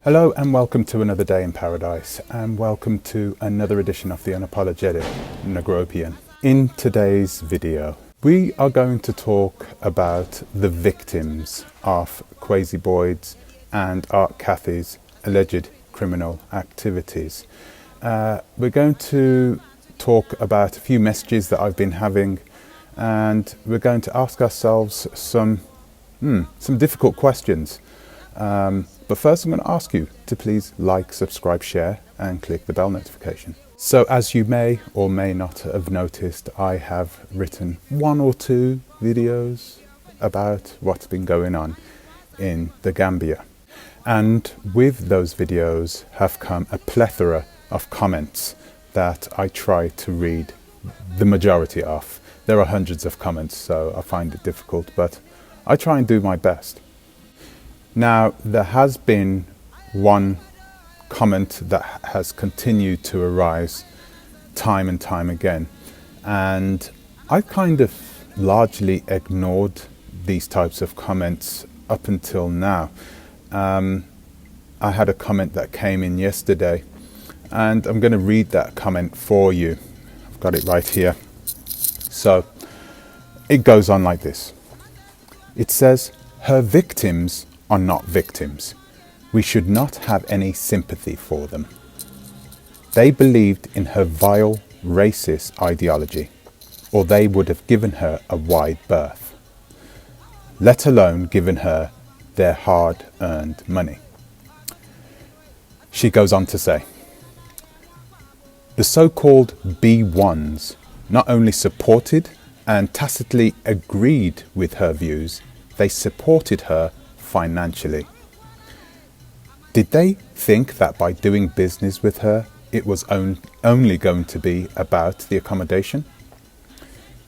Hello and welcome to another day in paradise, and welcome to another edition of the Unapologetic Nagropian. In today's video we are going to talk about the victims of Kwesi Boyd's and Art Catheys' alleged criminal activities. We're going to talk about a few messages that I've been having, and we're going to ask ourselves some difficult questions. But first I'm going to ask you to please like, subscribe, share and click the bell notification. So as you may or may not have noticed, I have written one or two videos about what's been going on in the Gambia. And with those videos have come a plethora of comments that I try to read the majority of. There are hundreds of comments, so I find it difficult, but I try and do my best. Now, there has been one comment that has continued to arise time and time again, and I kind of largely ignored these types of comments up until now. I had a comment that came in yesterday, and I'm going to read that comment for you. I've got it right here. So it goes on like this. It says, "Her victims are not victims. We should not have any sympathy for them. They believed in her vile, racist ideology, or they would have given her a wide berth, let alone given her their hard-earned money." She goes on to say, "The so-called B1s not only supported and tacitly agreed with her views, they supported her financially. Did they think that by doing business with her, it was only going to be about the accommodation?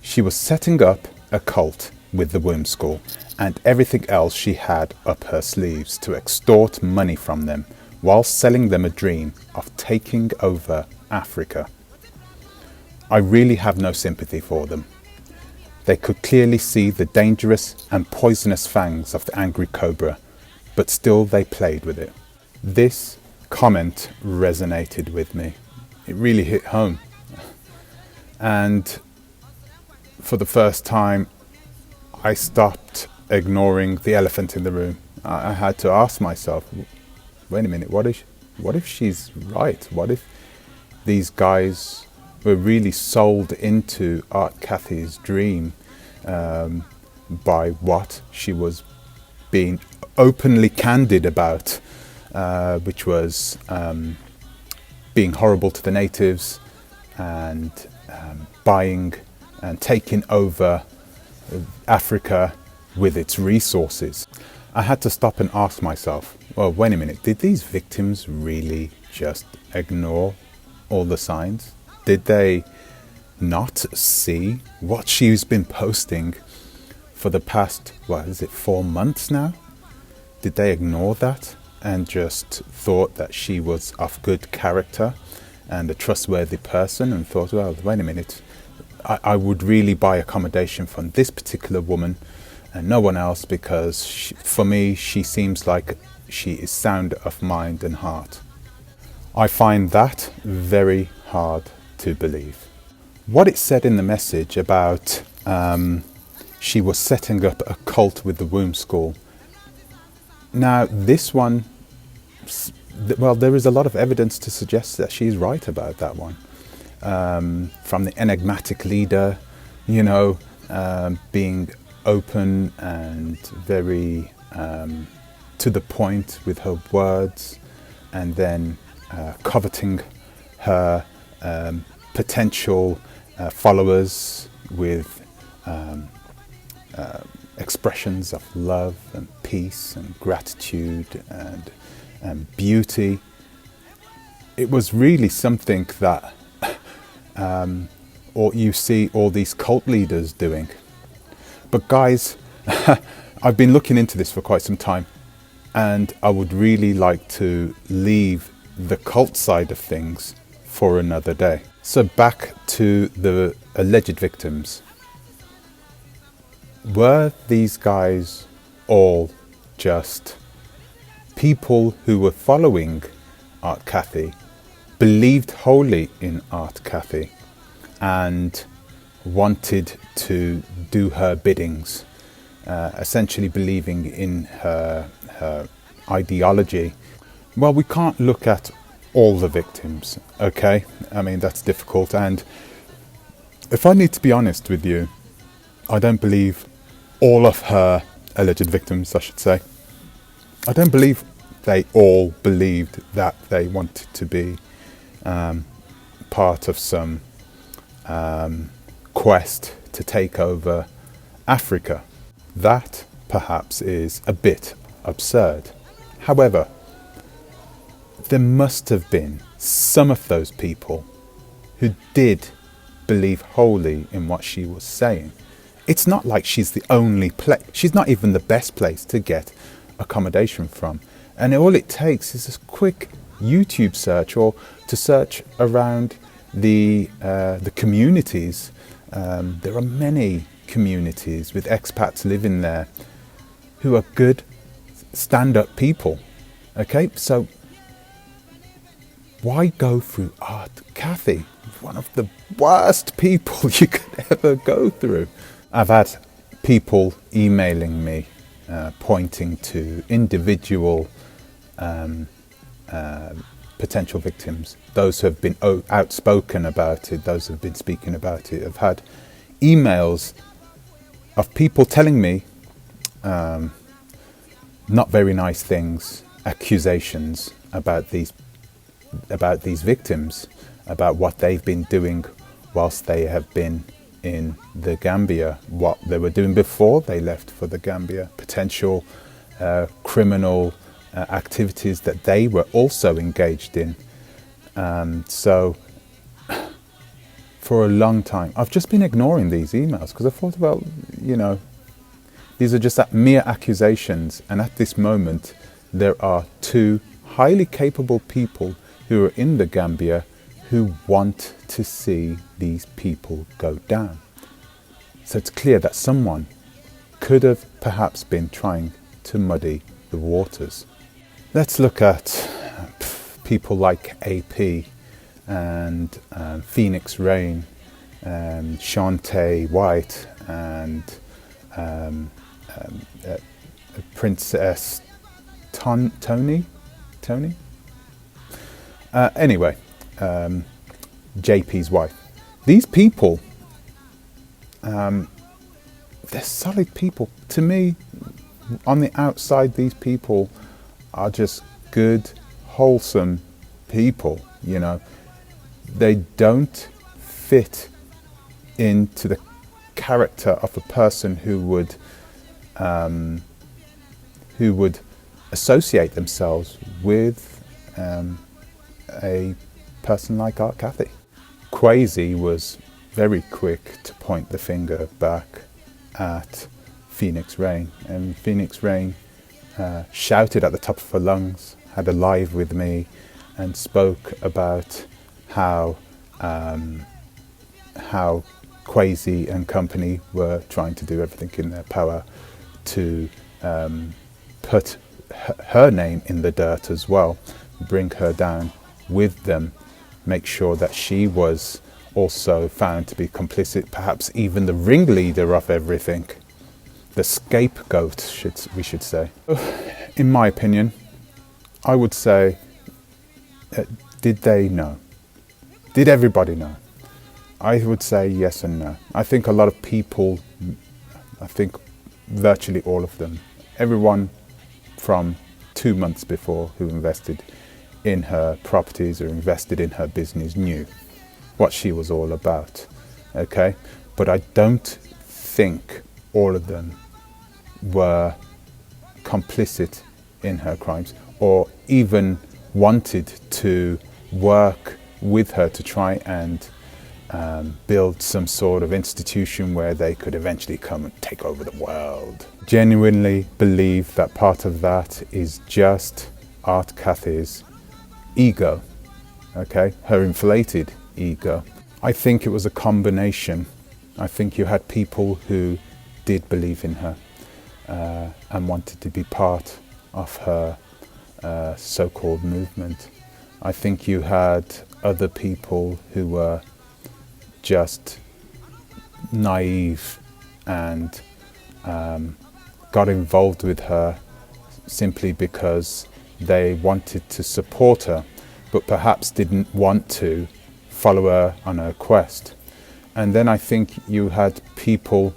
She was setting up a cult with the womb school and everything else she had up her sleeves to extort money from them while selling them a dream of taking over Africa. I really have no sympathy for them. They could clearly see the dangerous and poisonous fangs of the angry cobra, but still they played with it." This comment resonated with me. It really hit home. And for the first time, I stopped ignoring the elephant in the room. I had to ask myself, wait a minute, what if she's right? What if these guys were really sold into Art Catheys' dream by what she was being openly candid about, which was being horrible to the natives and buying and taking over Africa with its resources. I had to stop and ask myself, well, wait a minute, did these victims really just ignore all the signs? Did they not see what she's been posting for the past, 4 months now? Did they ignore that and just thought that she was of good character and a trustworthy person and thought, well, wait a minute, I would really buy accommodation from this particular woman and no one else because for me she seems like she is sound of mind and heart? I find that very hard to believe. What it said in the message about she was setting up a cult with the womb school. Now this one, well, there is a lot of evidence to suggest that she's right about that one. From the enigmatic leader, being open and very to the point with her words, and then coveting her potential followers with expressions of love and peace and gratitude and beauty. It was really something that or you see all these cult leaders doing. But guys, I've been looking into this for quite some time, and I would really like to leave the cult side of things for another day. So back to the alleged victims. Were these guys all just people who were following Art Cathey believed wholly in Art Cathey and wanted to do her biddings, essentially believing in her ideology. Well, we can't look at all the victims, okay? I mean, that's difficult, and if I need to be honest with you, I don't believe all of her alleged victims, I should say. I don't believe they all believed that they wanted to be part of some quest to take over Africa. That perhaps is a bit absurd. However, there must have been some of those people who did believe wholly in what she was saying. It's not like she's the only place, she's not even the best place to get accommodation from. And all it takes is a quick YouTube search or to search around the communities. There are many communities with expats living there who are good stand-up people. Okay, so why go through Art Cathey, one of the worst people you could ever go through? I've had people emailing me, pointing to individual potential victims, those who have been outspoken about it, those who have been speaking about it. I've had emails of people telling me not very nice things, accusations about these victims, about what they've been doing whilst they have been in the Gambia, what they were doing before they left for the Gambia, potential criminal activities that they were also engaged in. So for a long time, I've just been ignoring these emails because I thought, well, you know, these are just mere accusations, and at this moment there are two highly capable people who are in the Gambia who want to see these people go down. So it's clear that someone could have perhaps been trying to muddy the waters. Let's look at people like AP and Phoenix Rain and Shantae White and Princess Tony? Anyway, JP's wife. These people, they're solid people. To me, on the outside, these people are just good, wholesome people, you know. They don't fit into the character of a person who would associate themselves with a person like Art Cathey. Kwesi was very quick to point the finger back at Phoenix Rain, and Phoenix Rain shouted at the top of her lungs, had a live with me, and spoke about how Kwesi and company were trying to do everything in their power to put her name in the dirt as well, bring her down with them, make sure that she was also found to be complicit, perhaps even the ringleader of everything, the scapegoat, we should say. In my opinion, I would say, did they know? Did everybody know? I would say yes and no. I think a lot of people, I think virtually all of them, everyone from 2 months before who invested in her properties or invested in her business knew what she was all about, okay? But I don't think all of them were complicit in her crimes or even wanted to work with her to try and build some sort of institution where they could eventually come and take over the world. Genuinely believe that part of that is just Art Cathey's ego, okay, her inflated ego. I think it was a combination. I think you had people who did believe in her and wanted to be part of her so-called movement. I think you had other people who were just naive and got involved with her simply because they wanted to support her, but perhaps didn't want to follow her on her quest. And then I think you had people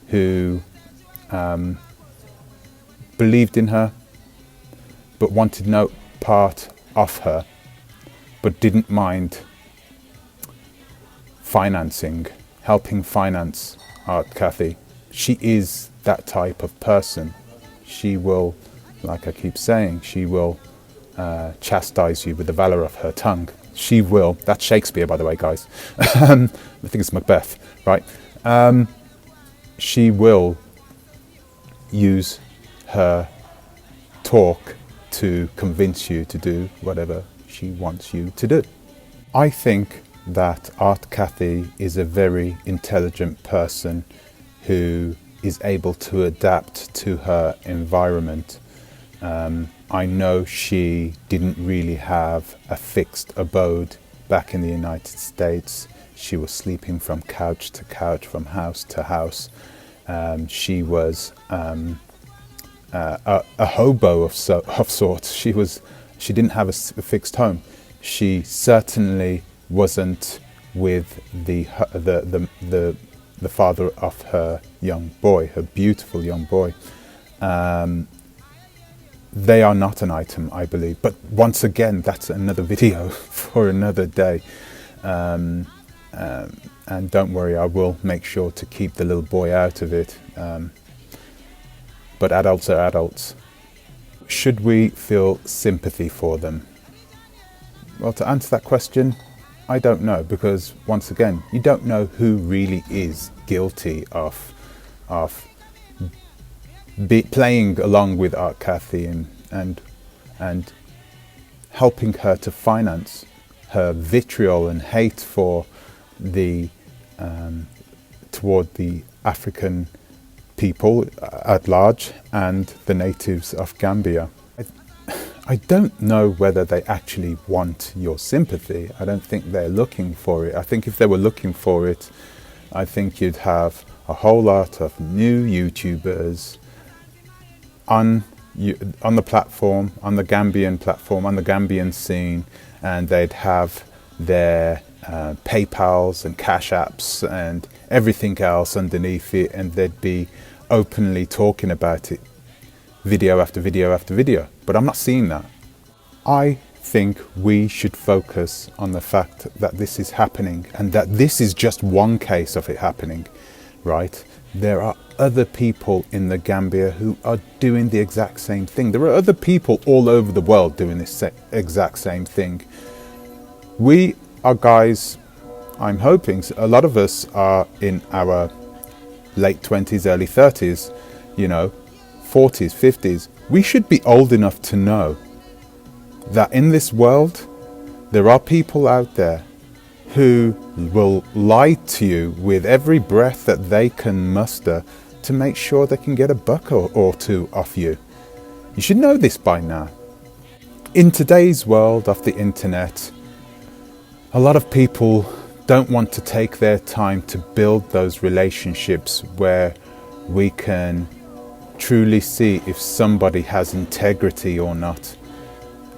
who believed in her, but wanted no part of her, but didn't mind helping finance Art Catheys. She is that type of person. She will, like I keep saying, she will chastise you with the valour of her tongue. She will, that's Shakespeare by the way guys, I think it's Macbeth, right? She will use her talk to convince you to do whatever she wants you to do. I think that Art Catheys is a very intelligent person who is able to adapt to her environment. I know she didn't really have a fixed abode back in the United States. She was sleeping from couch to couch, from house to house. She was a hobo of sorts. She didn't have a fixed home. She certainly wasn't with the father of her young boy, her beautiful young boy. They are not an item, I believe. But once again, that's another video for another day. And don't worry, I will make sure to keep the little boy out of it. But adults are adults. Should we feel sympathy for them? Well, to answer that question, I don't know, because once again, you don't know who really is guilty of playing along with Art Catheys and helping her to finance her vitriol and hate for toward the African people at large and the natives of Gambia. I don't know whether they actually want your sympathy. I don't think they're looking for it. I think if they were looking for it, I think you'd have a whole lot of new YouTubers on the platform, on the Gambian platform, on the Gambian scene, and they'd have their PayPals and Cash Apps and everything else underneath it, and they'd be openly talking about it, video after video after video. But I'm not seeing that. I think we should focus on the fact that this is happening, and that this is just one case of it happening, right? There are other people in the Gambia who are doing the exact same thing. There are other people all over the world doing this exact same thing. We are guys, I'm hoping, a lot of us are in our late 20s, early 30s, 40s, 50s. We should be old enough to know that in this world, there are people out there who will lie to you with every breath that they can muster to make sure they can get a buck or two off you. You should know this by now. In today's world of the internet, a lot of people don't want to take their time to build those relationships where we can truly see if somebody has integrity or not.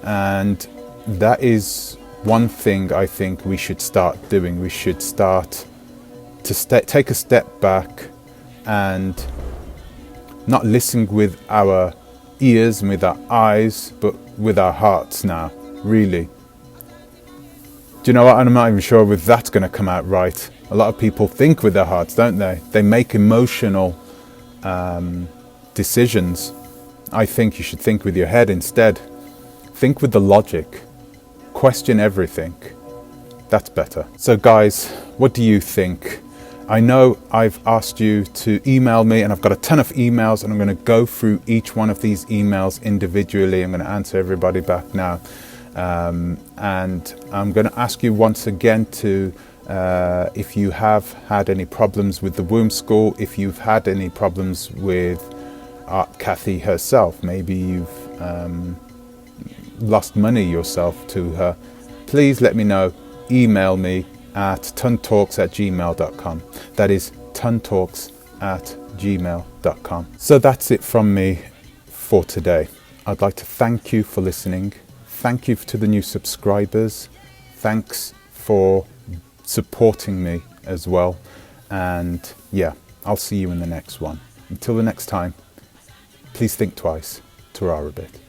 And that is one thing I think we should start doing. We should start to take a step back and not listen with our ears and with our eyes, but with our hearts now, really. Do you know what? I'm not even sure if that's going to come out right. A lot of people think with their hearts, don't they? They make emotional decisions. I think you should think with your head instead. Think with the logic. Question everything. That's better. So guys, what do you think? I know I've asked you to email me, and I've got a ton of emails, and I'm going to go through each one of these emails individually. I'm going to answer everybody back now. And I'm going to ask you once again to, if you have had any problems with the womb school, if you've had any problems with Art Catheys herself, maybe you've lost money yourself to her, please let me know. Email me at tuntalks@gmail.com. That is tuntalks@gmail.com. So that's it from me for today. I'd like to thank you for listening. Thank you to the new subscribers. Thanks for supporting me as well. And yeah, I'll see you in the next one. Until the next time, please think twice. Ta-ra a bit.